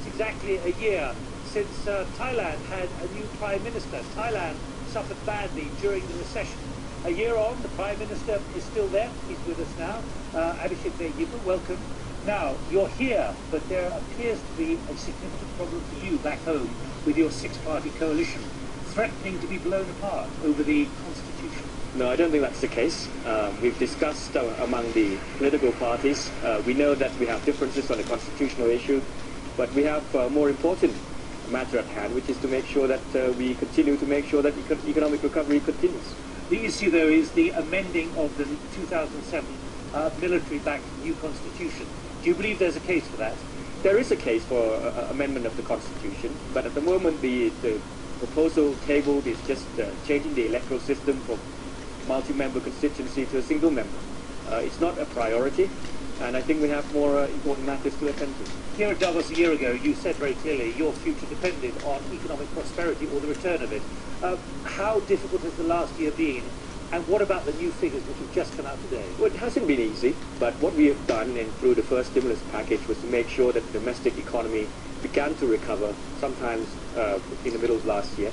It's exactly a year since Thailand had a new Prime Minister. Thailand suffered badly during the recession. A year on, the Prime Minister is still there. He's with us now. Welcome. Now, you're here, but there appears to be a significant problem for you back home with your six-party coalition, threatening to be blown apart over the Constitution. No, I don't think that's the case. We've discussed among the political parties. We know that we have differences on the constitutional issue, but we have a more important matter at hand, which is to make sure that we continue to make sure that economic recovery continues. The issue, though, is the amending of the 2007 military-backed new constitution. Do you believe there's a case for that? There is a case for amendment of the constitution, but at the moment the proposal tabled is just changing the electoral system from multi-member constituency to a single member. It's not a priority, and I think we have more important matters to attend to. Here at Davos a year ago, you said very clearly your future depended on economic prosperity or the return of it. How difficult has the last year been, and what about the new figures which have just come out today? Well, it hasn't been easy, but what we have done through the first stimulus package was to make sure that the domestic economy began to recover sometimes in the middle of last year.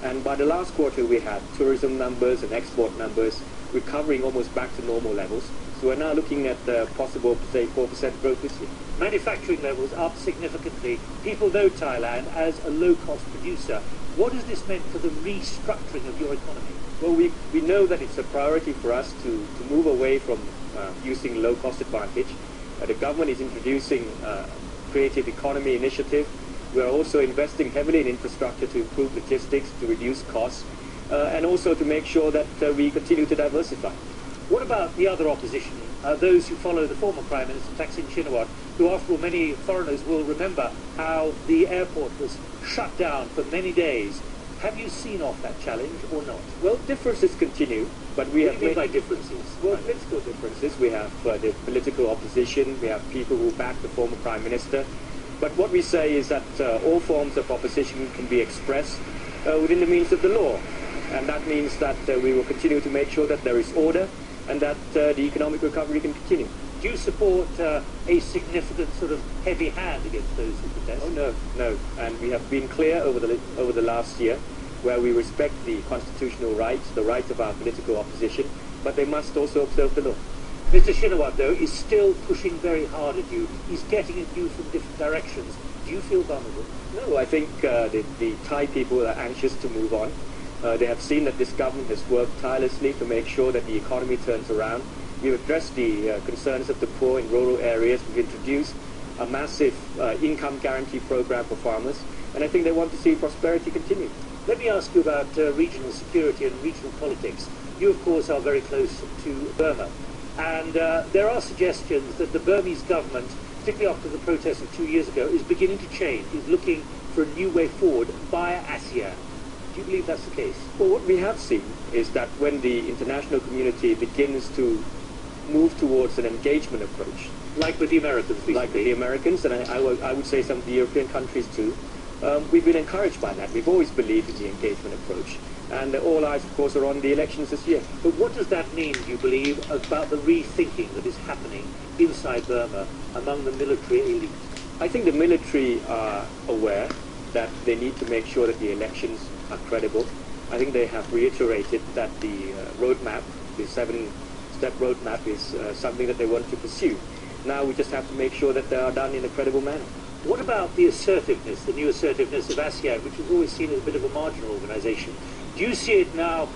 And by the last quarter, we had tourism numbers and export numbers recovering almost back to normal levels. So we're now looking at possible, say, 4% growth this year. Manufacturing levels up significantly. People know Thailand as a low-cost producer. What has this meant for the restructuring of your economy? Well, we know that it's a priority for us to move away from using low-cost advantage. The government is introducing creative economy initiative. We are also investing heavily in infrastructure to improve logistics, to reduce costs, and also to make sure that we continue to diversify. What about the other opposition, those who follow the former Prime Minister, Thaksin Shinawatra, who, after all, many foreigners will remember how the airport was shut down for many days? Have you seen off that challenge or not? Well, differences continue, but we have... What do you mean by differences? Well, political differences. We have the political opposition, we have people who back the former Prime Minister. But what we say is that all forms of opposition can be expressed within the means of the law. And that means that we will continue to make sure that there is order and that the economic recovery can continue. Do you support a significant sort of heavy hand against those who protest? Oh, no. And we have been clear over the last year where we respect the constitutional rights, the rights of our political opposition, but they must also observe the law. Mr. Shinawatra, though, is still pushing very hard at you. He's getting at you from different directions. Do you feel vulnerable? No, I think the Thai people are anxious to move on. They have seen that this government has worked tirelessly to make sure that the economy turns around. We've addressed the concerns of the poor in rural areas. We've introduced a massive income guarantee program for farmers, and I think they want to see prosperity continue. Let me ask you about regional security and regional politics. You, of course, are very close to Burma. And there are suggestions that the Burmese government, particularly after the protests of 2 years ago, is beginning to change, is looking for a new way forward via ASEAN. Do you believe that's the case? Well, what we have seen is that when the international community begins to move towards an engagement approach, like with the Americans recently. Like with the Americans, and I would say some of the European countries too, we've been encouraged by that. We've always believed in the engagement approach. And all eyes, of course, are on the elections this year. But what does that mean, do you believe, about the rethinking that is happening inside Burma among the military elite? I think the military are aware that they need to make sure that the elections are credible. I think they have reiterated that the roadmap, the 7-step roadmap, is something that they want to pursue. Now we just have to make sure that they are done in a credible manner. What about the assertiveness, the new assertiveness of ASEAN, which is always seen as a bit of a marginal organization? Do you see it now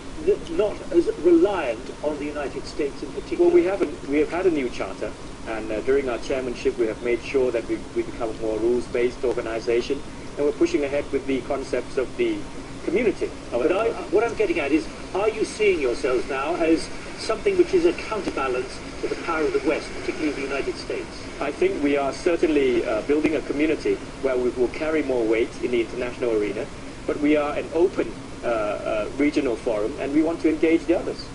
not as reliant on the United States in particular? Well, we have had a new charter, and during our chairmanship we have made sure that we become a more rules-based organization, and we're pushing ahead with the concepts of the community. But what I'm getting at is, are you seeing yourselves now as something which is a counterbalance to the power of the West, particularly the United States? I think we are certainly building a community where we will carry more weight in the international arena, but we are an open regional forum, and we want to engage the others.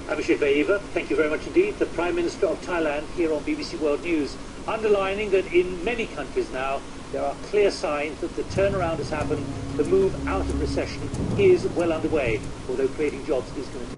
Abhishek, thank you very much indeed. The Prime Minister of Thailand here on BBC World News, underlining that in many countries now there are clear signs that the turnaround has happened, the move out of recession is well underway, although creating jobs is going to